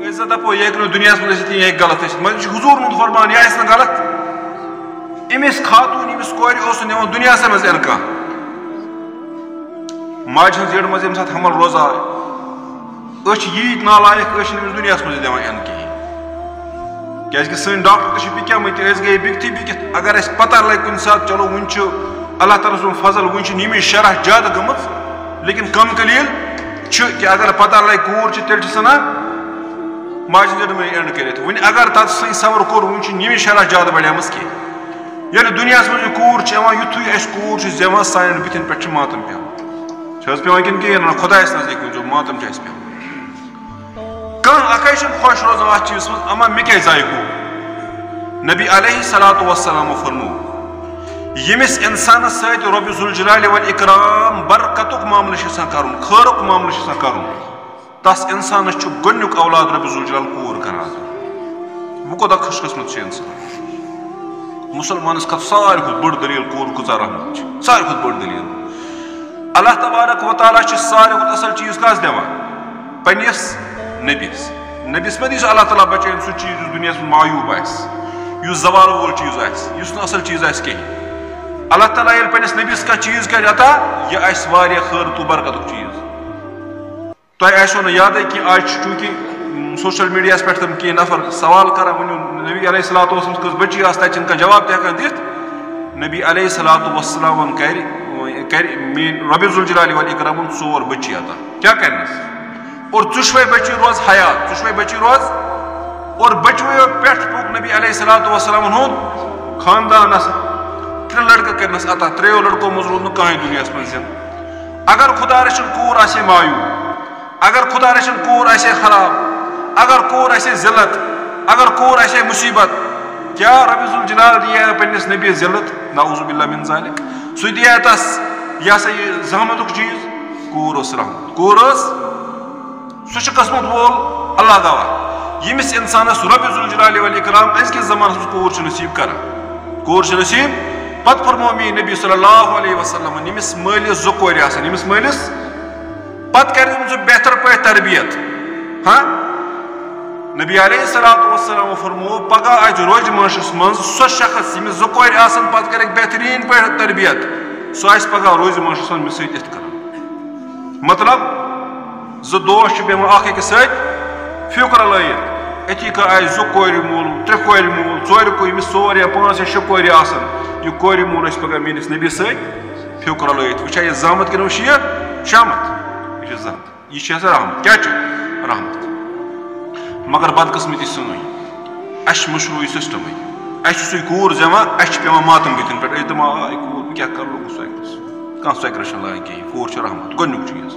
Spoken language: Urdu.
عزت دپو یہ ہیٚکہِ نہٕ دُنیاہس منٛز ٲسِتھ یہِ ہیٚکہِ غلط ٲسِتھ مگر یہِ چھُ حضوٗر ہُنٛد فرمان یہِ آسہِ نہٕ غلط أمِس خاتوٗن ییٚمِس کورِ اوس نہٕ نِوان دُنیاہسٕے منٛز اِنہٕ کانٛہہ ماجہِ ہٕنٛز یٔڈ منٛز ییٚمہِ ساتہٕ حمل روزان أسۍ چھِ ییٖتۍ نالایق أسۍ چھِنہٕ أمِس دُنیاہس منٛز دِوان اِنہٕ کِہیٖنۍ کیٛازِکہِ سٲنۍ ڈاکٹر تہِ چھِ بِکیمٕتۍ أسۍ گٔیے بِکتھٕے بِکِتھ اگر اَسہِ پتہ لگہِ کُنہِ ساتہٕ چلو وُنہِ چھُ اللہ تعالیٰ سُنٛد فضل وُنہِ چھِ نِمِچ شرح زیادٕ گٔمٕژ لیکن کم قلیٖل چھُ کہِ اگر پتہ لگہِ کوٗر چھِ تیٚلہِ چھِ ژھٕنان ماجہِ ہٕنٛز یٔڈ منٛز اِنڈ کٔرِتھ وۄنۍ اگر تتھ سٕنٛدۍ صبر کوٚر وُنہِ چھِ نِمِچ شرح زیادٕ بڑیمٕژ کینٛہہ ییٚلہِ دُنیاہس منٛز یہِ کوٗر چھِ یِوان یِتھُے اَسہِ کوٗر چھِ زٮ۪وان سانٮ۪ن بٕتھٮ۪ن پٮ۪ٹھ چھِ ماتم پیٚوان چھِ حظ پیٚوان کِنہٕ کِہیٖنۍ نہ خۄدایس نزدیٖک ؤنۍزیو ماتم چھُ اَسہِ پیٚوان کانٛہہ اکھے چھُنہٕ خۄش روزان اتھ چیٖزس منٛز اما مےٚ کیٛازِ زایہِ کوٗر نبی علیہ صلاتُ وسلامو فرموو ییٚمِس انسانس سۭتۍ رۄبِ ذوالجلالِ والاِکرام برکتُک معاملہٕ چھُ آسان کرُن خٲرُک معاملہٕ چھُ آسان کرُن تس انسانس چھُ گۄڈنیُک اولاد رۄبِ ذوالجلال کوٗر کران وۄنۍ کوتاہ خوش قسمت چھُ انسان مسلمانس کھۄتہٕ ساروی کھۄتہٕ بٔڑ دلیٖل کوٗر کۭژاہ رحمت چھِ ساروی کھۄتہٕ بٔڑ دلیٖل اللہ تبارک وتعالیٰ چھِ ساروی کھۄتہٕ اصل چیٖز کس دِوان پننِس نبیس ما دی سُہ اللہ تعالیٰ بچٲیِن سُہ چیٖز یُس دُنیاہس منٛز معیوٗب آسہِ یُس زوال وول چیٖز آسہِ یُس نہٕ اصل چیٖز آسہِ کِہیٖنۍ اللہ تعالیٰ ییٚلہِ پننِس نبیس کانٛہہ چیٖز کرِ عطا یہِ آسہِ واریاہ خٲر تہٕ برکتُک چیٖز تۄہہِ آسیو نہٕ یادٕے کینٛہہ آز چھُ چوٗنٛکہِ سوشل میٖڈیاہس پٮ۪ٹھ تِم کینٛہہ نفر سوال کران ؤنِو نبی علیہ صلاتُ وسلامس کٔژ بچی آسہٕ تتہِ چھِنہٕ کانٛہہ جواب تہِ ہٮ۪کان دِتھ نبی علیہ صلاتُ وسلامن کرِ میٲنۍ رۄبِ ذوالجلالِ والاِکرامن 4 بچی عطا کیٛاہ کرنس اور 4 بچی روز حیات 4 بچی روز اور بچویو پٮ۪ٹھ پوٚک نبی علیہ صلاتُ وسلامن ہُنٛد خاندانس 3 لڑکہٕ کرنس عطا 3 لڑکو منٛز روٗد نہٕ کٕہٕنۍ دُنیاہس منٛز زِندٕ اگر خۄدا رٔچھِنۍ کوٗر آسہِ ہے مایوٗب اگر خۄدا رٔچھِنۍ کوٗر آسہِ ہے خراب اگر کوٗر آسہِ ہے ذلت اگر کوٗر آسہِ ہے مُصیبت کیٛاہ رۄبِ ذوالجلال دِیا پننِس نبیَس ذلت نعوذ باللہ من ذالک سُہ دِیا تس یہِ ہسا یہِ زحمتُک چیٖز کوٗر ٲس رحمت کوٗر ٲس سُہ چھُ قسمت وول اللہ گواہ ییٚمِس انسانس رۄبِ ذوالجلالِ والاِکرام أزکِس زمانس منٛز کوٗر چھِ نصیٖب کران کوٗر چھِ نصیٖب پتہٕ فرموو میٛٲنۍ نبی صلی اللہ علیہ وسلمن ییٚمِس مٲلِس 2 کورِ آسن ییٚمِس مٲلِس پتہٕ کرِ سُہ بہتر پٲٹھۍ تربیت نبی علیہ صلاتُ وسلامو فرموو پگہہ آسہِ روزِ معاشس منٛز سُہ شخص ییٚمِس 2 کورِ آسن پتہٕ کرٮ۪کھ بہتریٖن پٲٹھۍ تربیت سُہ آسہِ پگہہ روزِ معاشس منٛز مےٚ سۭتۍ یِتھ کٔنۍ مطلب 2 دوس چھِ بیٚہوان اکھ أکِس سۭتۍ فِکرٕ لٲیِتھ أتی کانٛہہ آسہِ 2 کورِ مول 3 کورِ مول 4 کورِ ییٚمِس 4 یا 5 یا 6 کورِ آسن یہِ کورِ مول ٲسۍ پگہہ میٲنِس نبیَس سۭتۍ فِکرٕ لٲیِتھ وٕچھا یہِ زامت کِنہٕ وٕچھ یہِ شامت یہِ چھِ زحمت یہِ چھِ آسان رحمت کیٛاہ چھُ رحمت مگر بدقسمتی سٲنۍ اَسہِ چھُ مٔشروٗ یہِ سِسٹمٕے اَسہِ چھُ سُے کوٗر زٮ۪وان اَسہِ چھِ پیٚوان ماتم بٕتھٮ۪ن پٮ۪ٹھ أسۍ دَپان آے کوٗر بہٕ کیٛاہ کَرٕ لوٚگُس سۄکرَس کانٛہہ سۄکرَس چھُنہٕ لایان کِہیٖنۍ کوٗر چھِ رحمت گۄڈنیُک چیٖز